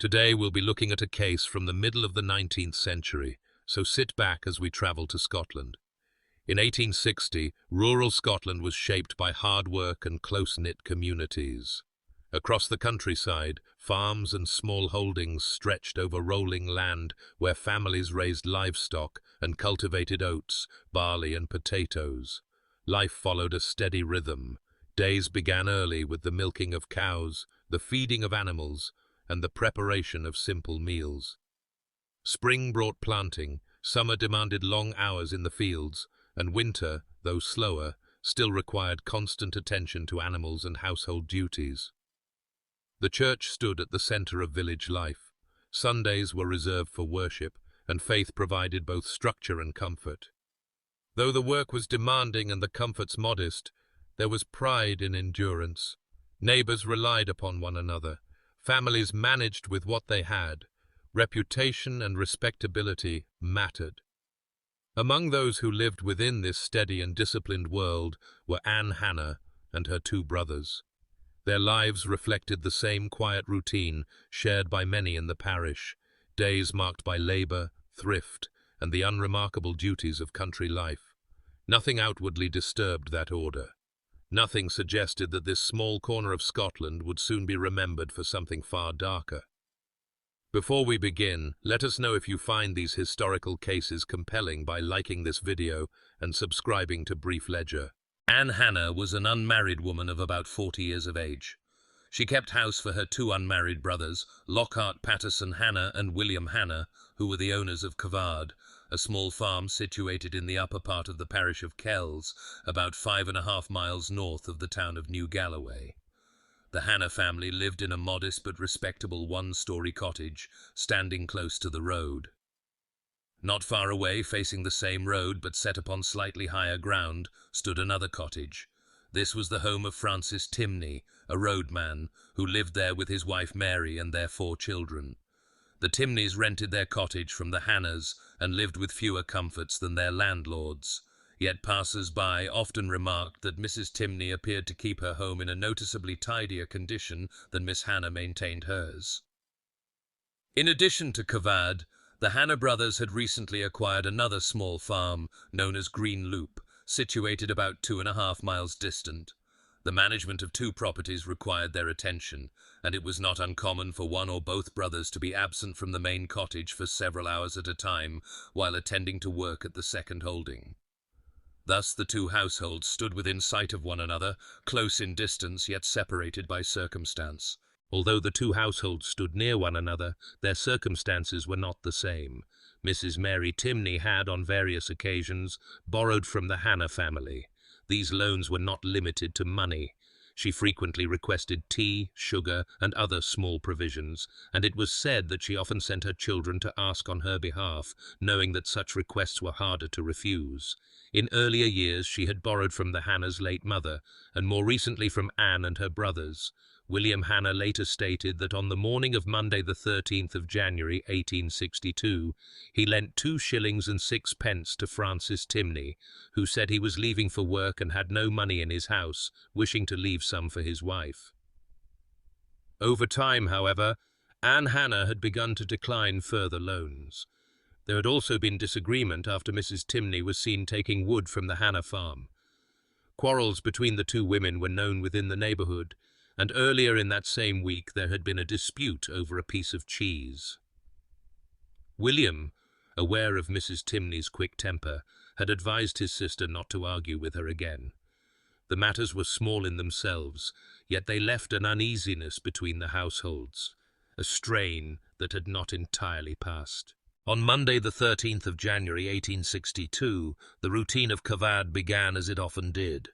Today we'll be looking at a case from the middle of the 19th century, so sit back as we travel to Scotland. In 1860, rural Scotland was shaped by hard work and close-knit communities. Across the countryside, farms and small holdings stretched over rolling land where families raised livestock and cultivated oats, barley and potatoes. Life followed a steady rhythm. Days began early with the milking of cows, the feeding of animals, and the preparation of simple meals. Spring brought planting, summer demanded long hours in the fields, and winter, though slower, still required constant attention to animals and household duties. The church stood at the center of village life. Sundays were reserved for worship, and faith provided both structure and comfort. Though the work was demanding and the comforts modest, there was pride in endurance. Neighbors relied upon one another. Families managed with what they had. Reputation and respectability mattered. Among those who lived within this steady and disciplined world were Anne Hannah and her two brothers. Their lives reflected the same quiet routine shared by many in the parish, days marked by labour, thrift, and the unremarkable duties of country life. Nothing outwardly disturbed that order. Nothing suggested that this small corner of Scotland would soon be remembered for something far darker. Before we begin, let us know if you find these historical cases compelling by liking this video and subscribing to Brief Ledger. Anne Hannah was an unmarried woman of about 40 years of age. She kept house for her two unmarried brothers, Lockhart Patterson Hannah and William Hannah, who were the owners of Cavard, a small farm situated in the upper part of the parish of Kells, about 5.5 miles north of the town of New Galloway. The Hannah family lived in a modest but respectable one-story cottage, standing close to the road. Not far away, facing the same road but set upon slightly higher ground, stood another cottage. This was the home of Francis Timney, a roadman, who lived there with his wife Mary and their 4 children. The Timneys rented their cottage from the Hannahs and lived with fewer comforts than their landlords. Yet passers-by often remarked that Mrs. Timney appeared to keep her home in a noticeably tidier condition than Miss Hannah maintained hers. In addition to Cavard, the Hannah brothers had recently acquired another small farm known as Green Loop, situated about 2.5 miles distant. The management of 2 properties required their attention, and it was not uncommon for one or both brothers to be absent from the main cottage for several hours at a time while attending to work at the second holding. Thus the 2 households stood within sight of one another, close in distance yet separated by circumstance. Although the 2 households stood near one another, their circumstances were not the same. Mrs. Mary Timney had, on various occasions, borrowed from the Hannah family. These loans were not limited to money. She frequently requested tea, sugar, and other small provisions, and it was said that she often sent her children to ask on her behalf, knowing that such requests were harder to refuse. In earlier years she had borrowed from the Hannah's late mother, and more recently from Anne and her brothers. William Hannah later stated that on the morning of Monday the 13th of January 1862, he lent 2 shillings and 6 pence to Francis Timney, who said he was leaving for work and had no money in his house, wishing to leave some for his wife. Over time, however, Anne Hannah had begun to decline further loans. There had also been disagreement after Mrs. Timney was seen taking wood from the Hannah farm. Quarrels between the 2 women were known within the neighbourhood, and earlier in that same week there had been a dispute over a piece of cheese. William, aware of Mrs. Timney's quick temper, had advised his sister not to argue with her again. The matters were small in themselves, yet they left an uneasiness between the households, a strain that had not entirely passed. On Monday the 13th of January 1862, the routine of Cavard began as it often did.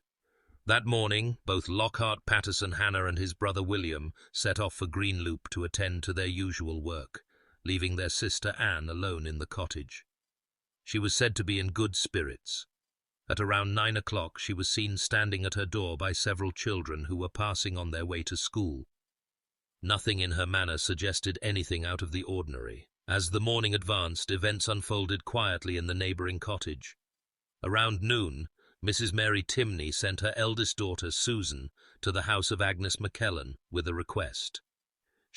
That morning, both Lockhart Patterson Hannah and his brother William set off for Green Loop to attend to their usual work, leaving their sister Anne alone in the cottage. She was said to be in good spirits. At around 9 o'clock she was seen standing at her door by several children who were passing on their way to school. Nothing in her manner suggested anything out of the ordinary. As the morning advanced, events unfolded quietly in the neighbouring cottage. Around noon, Mrs. Mary Timney sent her eldest daughter, Susan, to the house of Agnes McKellen with a request.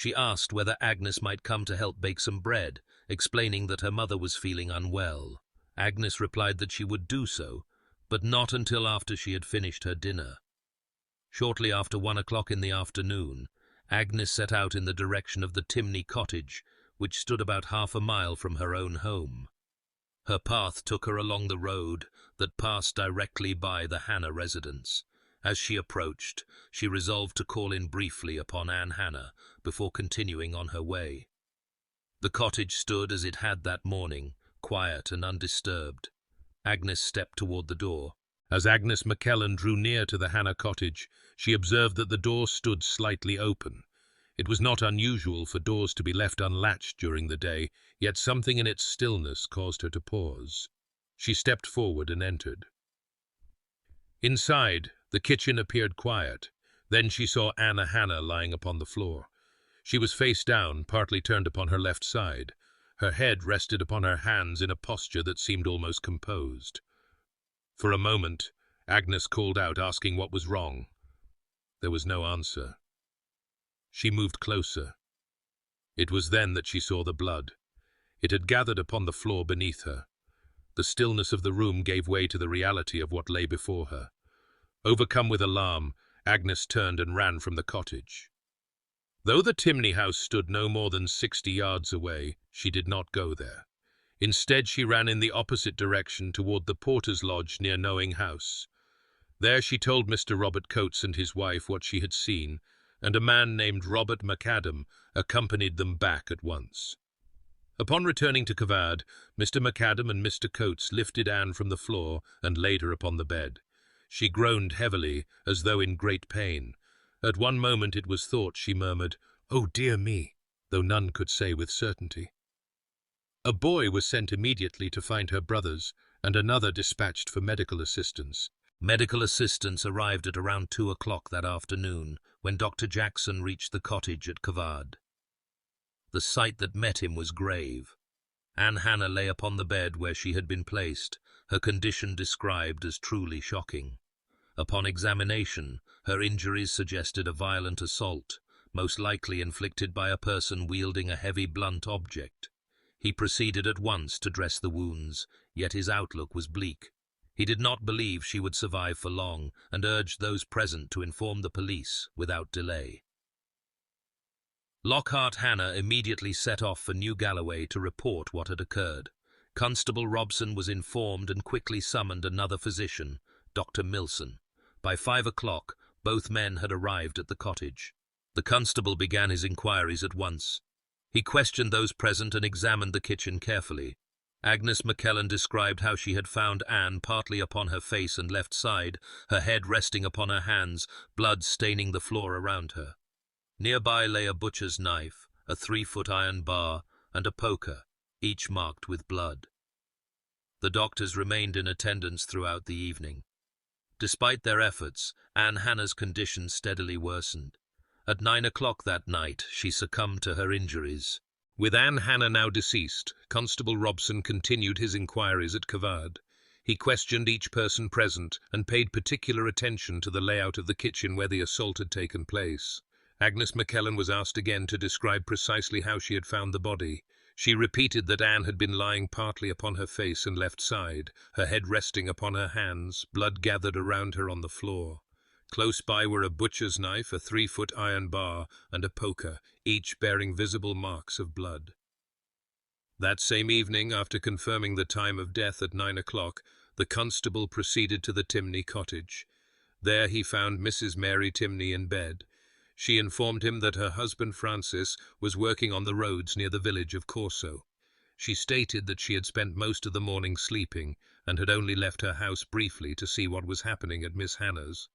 She asked whether Agnes might come to help bake some bread, explaining that her mother was feeling unwell. Agnes replied that she would do so, but not until after she had finished her dinner. Shortly after 1 o'clock in the afternoon, Agnes set out in the direction of the Timney cottage, which stood about half a mile from her own home. Her path took her along the road that passed directly by the Hannah residence. As she approached, she resolved to call in briefly upon Anne Hannah before continuing on her way. The cottage stood as it had that morning, quiet and undisturbed. Agnes stepped toward the door. As Agnes McKellen drew near to the Hannah cottage, she observed that the door stood slightly open. It was not unusual for doors to be left unlatched during the day, yet something in its stillness caused her to pause. She stepped forward and entered. Inside, the kitchen appeared quiet. Then she saw Anna Hannah lying upon the floor. She was face down, partly turned upon her left side. Her head rested upon her hands in a posture that seemed almost composed. For a moment, Agnes called out, asking what was wrong. There was no answer. She moved closer. It was then that she saw the blood. It had gathered upon the floor beneath her. The stillness of the room gave way to the reality of what lay before her. Overcome with alarm, Agnes turned and ran from the cottage. Though the Timney house stood no more than 60 yards away, she did not go there. Instead, she ran in the opposite direction toward the porter's lodge near Knowing House. There she told Mr. Robert Coates and his wife what she had seen, and a man named Robert McAdam accompanied them back at once. Upon returning to Cavard, Mr. McAdam and Mr. Coates lifted Anne from the floor and laid her upon the bed. She groaned heavily, as though in great pain. At one moment it was thought she murmured, "Oh, dear me," though none could say with certainty. A boy was sent immediately to find her brothers, and another dispatched for medical assistance. Medical assistance arrived at around 2 o'clock that afternoon, when Dr. Jackson reached the cottage at Cavard. The sight that met him was grave. Anne Hannah lay upon the bed where she had been placed, her condition described as truly shocking. Upon examination, her injuries suggested a violent assault, most likely inflicted by a person wielding a heavy blunt object. He proceeded at once to dress the wounds, yet his outlook was bleak. He did not believe she would survive for long, and urged those present to inform the police without delay. Lockhart Hannah immediately set off for New Galloway to report what had occurred. Constable Robson was informed and quickly summoned another physician, Dr. Milson. By 5 o'clock, both men had arrived at the cottage. The constable began his inquiries at once. He questioned those present and examined the kitchen carefully. Agnes McKellen described how she had found Anne partly upon her face and left side, her head resting upon her hands, blood staining the floor around her. Nearby lay a butcher's knife, a 3-foot iron bar, and a poker, each marked with blood. The doctors remained in attendance throughout the evening. Despite their efforts, Anne Hannah's condition steadily worsened. At 9 o'clock that night, she succumbed to her injuries. With Anne Hannah now deceased, Constable Robson continued his inquiries at Cavard. He questioned each person present and paid particular attention to the layout of the kitchen where the assault had taken place. Agnes McKellen was asked again to describe precisely how she had found the body. She repeated that Anne had been lying partly upon her face and left side, her head resting upon her hands, blood gathered around her on the floor. Close by were a butcher's knife, a 3-foot iron bar, and a poker, each bearing visible marks of blood. That same evening, after confirming the time of death at 9 o'clock, the constable proceeded to the Timney cottage. There he found Mrs. Mary Timney in bed. She informed him that her husband Francis was working on the roads near the village of Corso. She stated that she had spent most of the morning sleeping and had only left her house briefly to see what was happening at Miss Hannah's.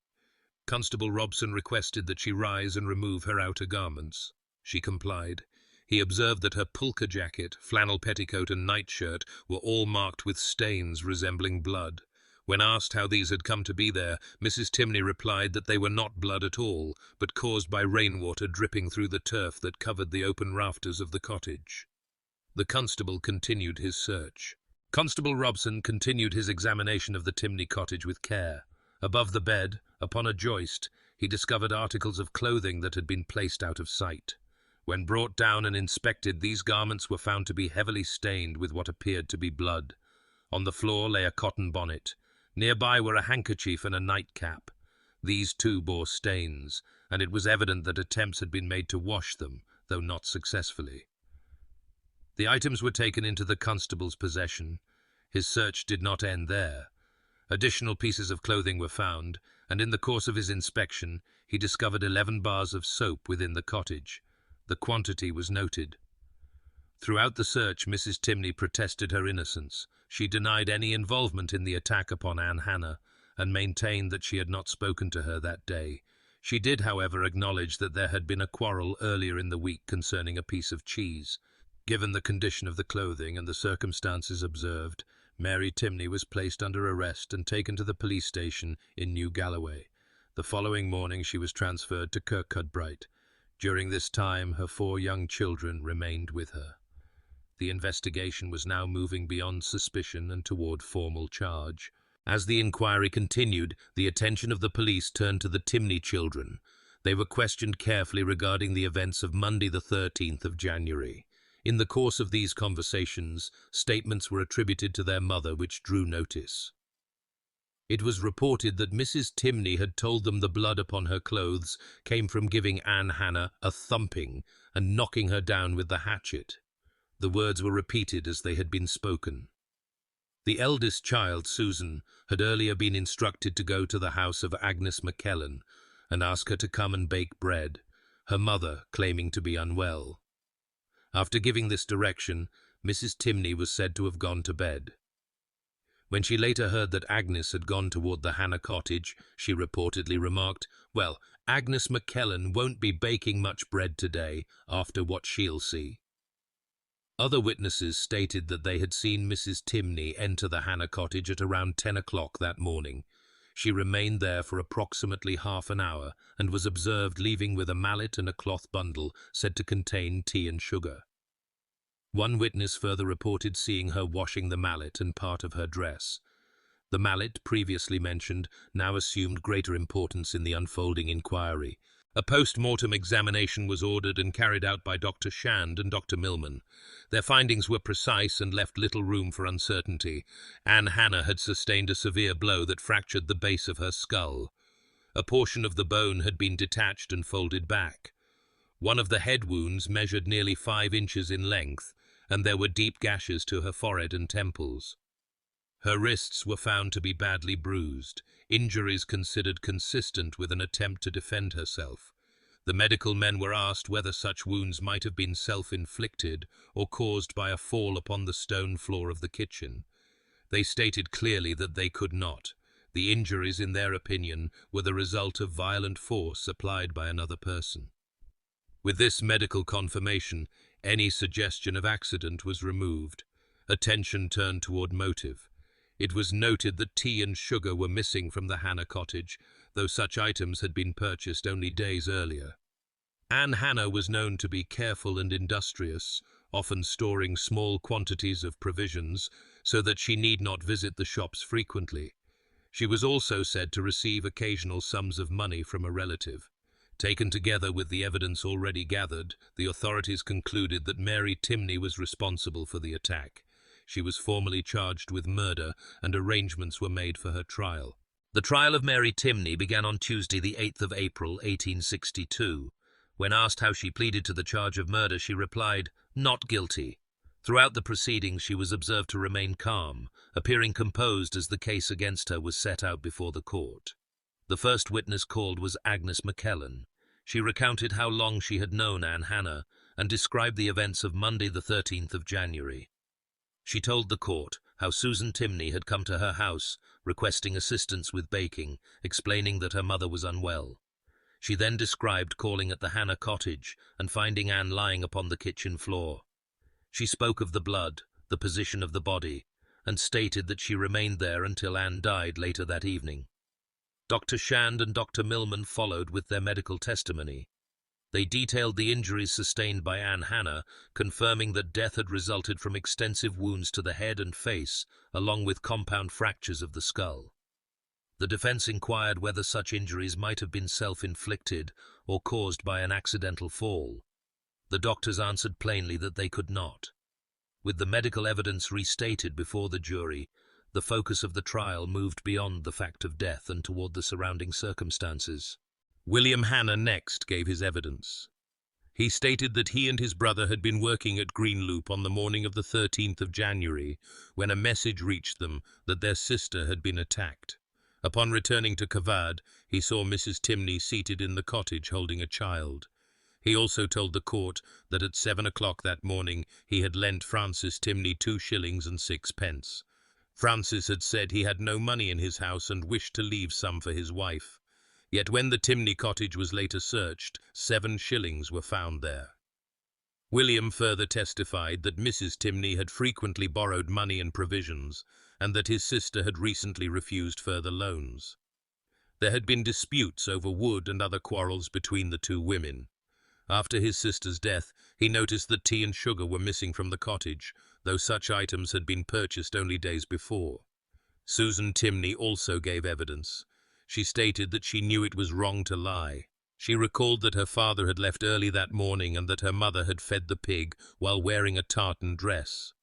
Constable Robson requested that she rise and remove her outer garments. She complied. He observed that her pulka jacket, flannel petticoat and nightshirt were all marked with stains resembling blood. When asked how these had come to be there, Mrs. Timney replied that they were not blood at all, but caused by rainwater dripping through the turf that covered the open rafters of the cottage. The constable continued his search. Constable Robson continued his examination of the Timney cottage with care. Above the bed, upon a joist, he discovered articles of clothing that had been placed out of sight. When brought down and inspected, these garments were found to be heavily stained with what appeared to be blood. On the floor lay a cotton bonnet. Nearby were a handkerchief and a nightcap. These too bore stains, and it was evident that attempts had been made to wash them, though not successfully. The items were taken into the constable's possession. His search did not end there. Additional pieces of clothing were found, and in the course of his inspection, he discovered 11 bars of soap within the cottage. The quantity was noted. Throughout the search, Mrs. Timney protested her innocence. She denied any involvement in the attack upon Anne Hannah, and maintained that she had not spoken to her that day. She did, however, acknowledge that there had been a quarrel earlier in the week concerning a piece of cheese. Given the condition of the clothing and the circumstances observed, Mary Timney was placed under arrest and taken to the police station in New Galloway. The following morning she was transferred to Kirkcudbright. During this time, her 4 young children remained with her. The investigation was now moving beyond suspicion and toward formal charge. As the inquiry continued, the attention of the police turned to the Timney children. They were questioned carefully regarding the events of Monday the 13th of January. In the course of these conversations, statements were attributed to their mother which drew notice. It was reported that Mrs. Timney had told them the blood upon her clothes came from giving Anne Hannah a thumping and knocking her down with the hatchet. The words were repeated as they had been spoken. The eldest child, Susan, had earlier been instructed to go to the house of Agnes McKellen and ask her to come and bake bread, her mother claiming to be unwell. After giving this direction, Mrs. Timney was said to have gone to bed. When she later heard that Agnes had gone toward the Hannah cottage, she reportedly remarked, "Well, Agnes McKellen won't be baking much bread today, after what she'll see." Other witnesses stated that they had seen Mrs. Timney enter the Hannah cottage at around 10 o'clock that morning. She remained there for approximately half an hour and was observed leaving with a mallet and a cloth bundle said to contain tea and sugar. One witness further reported seeing her washing the mallet and part of her dress. The mallet, previously mentioned, now assumed greater importance in the unfolding inquiry. A post-mortem examination was ordered and carried out by Dr. Shand and Dr. Millman. Their findings were precise and left little room for uncertainty. Anne Hannah had sustained a severe blow that fractured the base of her skull. A portion of the bone had been detached and folded back. One of the head wounds measured nearly 5 inches in length, and there were deep gashes to her forehead and temples. Her wrists were found to be badly bruised, injuries considered consistent with an attempt to defend herself. The medical men were asked whether such wounds might have been self-inflicted or caused by a fall upon the stone floor of the kitchen. They stated clearly that they could not. The injuries, in their opinion, were the result of violent force applied by another person. With this medical confirmation, any suggestion of accident was removed. Attention turned toward motive. It was noted that tea and sugar were missing from the Hannah cottage, though such items had been purchased only days earlier. Anne Hannah was known to be careful and industrious, often storing small quantities of provisions so that she need not visit the shops frequently. She was also said to receive occasional sums of money from a relative. Taken together with the evidence already gathered, the authorities concluded that Mary Timney was responsible for the attack. She was formally charged with murder, and arrangements were made for her trial. The trial of Mary Timney began on Tuesday, the 8th of April, 1862. When asked how she pleaded to the charge of murder, she replied, "Not guilty." Throughout the proceedings, she was observed to remain calm, appearing composed as the case against her was set out before the court. The first witness called was Agnes McKellen. She recounted how long she had known Anne Hannah and described the events of Monday, the 13th of January. She told the court how Susan Timney had come to her house, requesting assistance with baking, explaining that her mother was unwell. She then described calling at the Hannah cottage and finding Anne lying upon the kitchen floor. She spoke of the blood, the position of the body, and stated that she remained there until Anne died later that evening. Dr. Shand and Dr. Millman followed with their medical testimony. They detailed the injuries sustained by Anne Hannah, confirming that death had resulted from extensive wounds to the head and face, along with compound fractures of the skull. The defense inquired whether such injuries might have been self-inflicted or caused by an accidental fall. The doctors answered plainly that they could not. With the medical evidence restated before the jury, the focus of the trial moved beyond the fact of death and toward the surrounding circumstances. William Hanna next gave his evidence. He stated that he and his brother had been working at Greenloop on the morning of the 13th of January, when a message reached them that their sister had been attacked. Upon returning to Cavad, he saw Mrs. Timney seated in the cottage holding a child. He also told the court that at 7 o'clock that morning he had lent Francis Timney 2 shillings and 6 pence. Francis had said he had no money in his house and wished to leave some for his wife. Yet when the Timney cottage was later searched, 7 shillings were found there. William further testified that Mrs. Timney had frequently borrowed money and provisions, and that his sister had recently refused further loans. There had been disputes over wood and other quarrels between the two women. After his sister's death, he noticed that tea and sugar were missing from the cottage, though such items had been purchased only days before. Susan Timney also gave evidence. She stated that she knew it was wrong to lie. She recalled that her father had left early that morning and that her mother had fed the pig while wearing a tartan dress.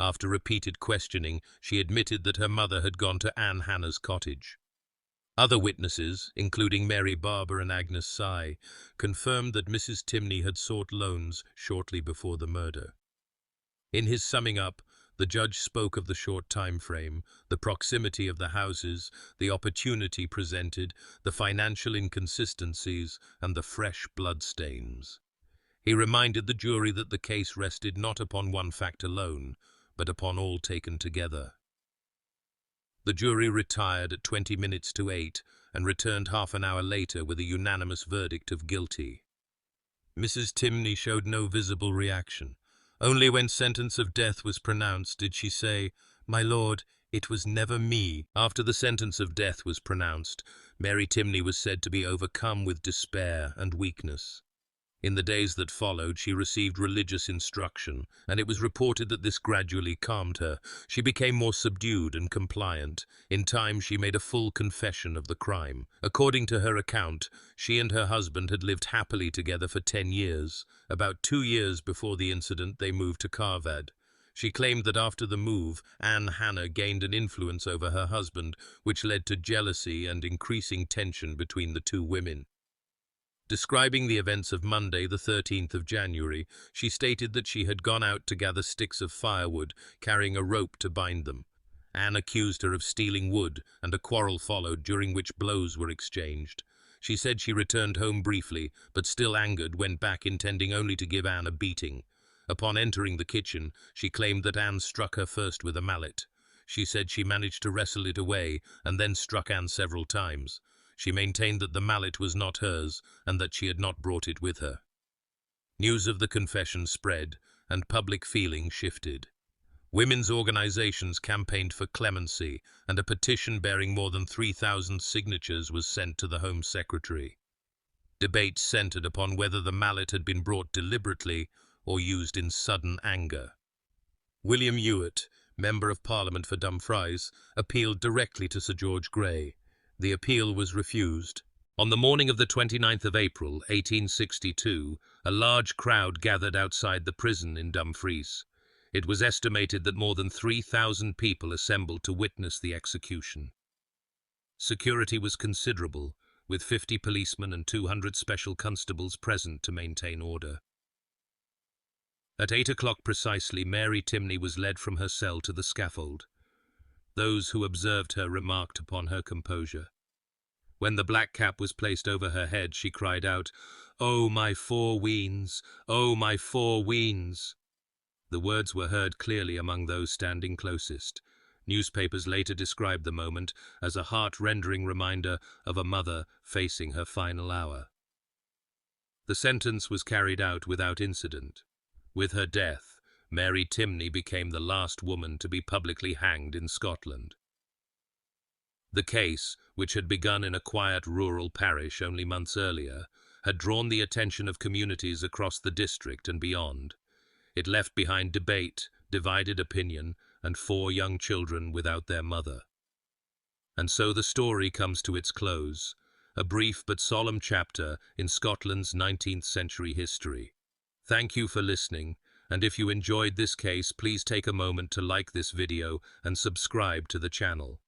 After repeated questioning, she admitted that her mother had gone to Anne Hanna's cottage. Other witnesses, including Mary Barber and Agnes Sy, confirmed that Mrs. Timney had sought loans shortly before the murder. In his summing up, the judge spoke of the short time frame, the proximity of the houses, the opportunity presented, the financial inconsistencies, and the fresh bloodstains. He reminded the jury that the case rested not upon one fact alone, but upon all taken together. The jury retired at 20 minutes to 8 and returned half an hour later with a unanimous verdict of guilty. Mrs. Timney showed no visible reaction. Only when sentence of death was pronounced did she say, "My lord, it was never me." After the sentence of death was pronounced, Mary Timney was said to be overcome with despair and weakness. In the days that followed, she received religious instruction, and it was reported that this gradually calmed her. She became more subdued and compliant. In time, she made a full confession of the crime. According to her account, she and her husband had lived happily together for 10 years. About 2 years before the incident, they moved to Cavad. She claimed that after the move, Anne Hanna gained an influence over her husband, which led to jealousy and increasing tension between the two women. Describing the events of Monday, the 13th of January, she stated that she had gone out to gather sticks of firewood, carrying a rope to bind them. Anne accused her of stealing wood, and a quarrel followed, during which blows were exchanged. She said she returned home briefly, but still angered, went back intending only to give Anne a beating. Upon entering the kitchen, she claimed that Anne struck her first with a mallet. She said she managed to wrestle it away, and then struck Anne several times. She maintained that the mallet was not hers, and that she had not brought it with her. News of the confession spread, and public feeling shifted. Women's organizations campaigned for clemency, and a petition bearing more than 3,000 signatures was sent to the Home Secretary. Debates centered upon whether the mallet had been brought deliberately or used in sudden anger. William Ewart, Member of Parliament for Dumfries, appealed directly to Sir George Grey. The appeal was refused. On the morning of the 29th of April, 1862, a large crowd gathered outside the prison in Dumfries. It was estimated that more than 3,000 people assembled to witness the execution. Security was considerable, with 50 policemen and 200 special constables present to maintain order. At 8 o'clock precisely, Mary Timney was led from her cell to the scaffold. Those who observed her remarked upon her composure. When the black cap was placed over her head, she cried out, "Oh, my 4 weans! Oh, my 4 weans!" The words were heard clearly among those standing closest. Newspapers later described the moment as a heart-rending reminder of a mother facing her final hour. The sentence was carried out without incident. With her death, Mary Timney became the last woman to be publicly hanged in Scotland. The case, which had begun in a quiet rural parish only months earlier, had drawn the attention of communities across the district and beyond. It left behind debate, divided opinion, and 4 young children without their mother. And so the story comes to its close, a brief but solemn chapter in Scotland's 19th century history. Thank you for listening, and if you enjoyed this case, please take a moment to like this video and subscribe to the channel.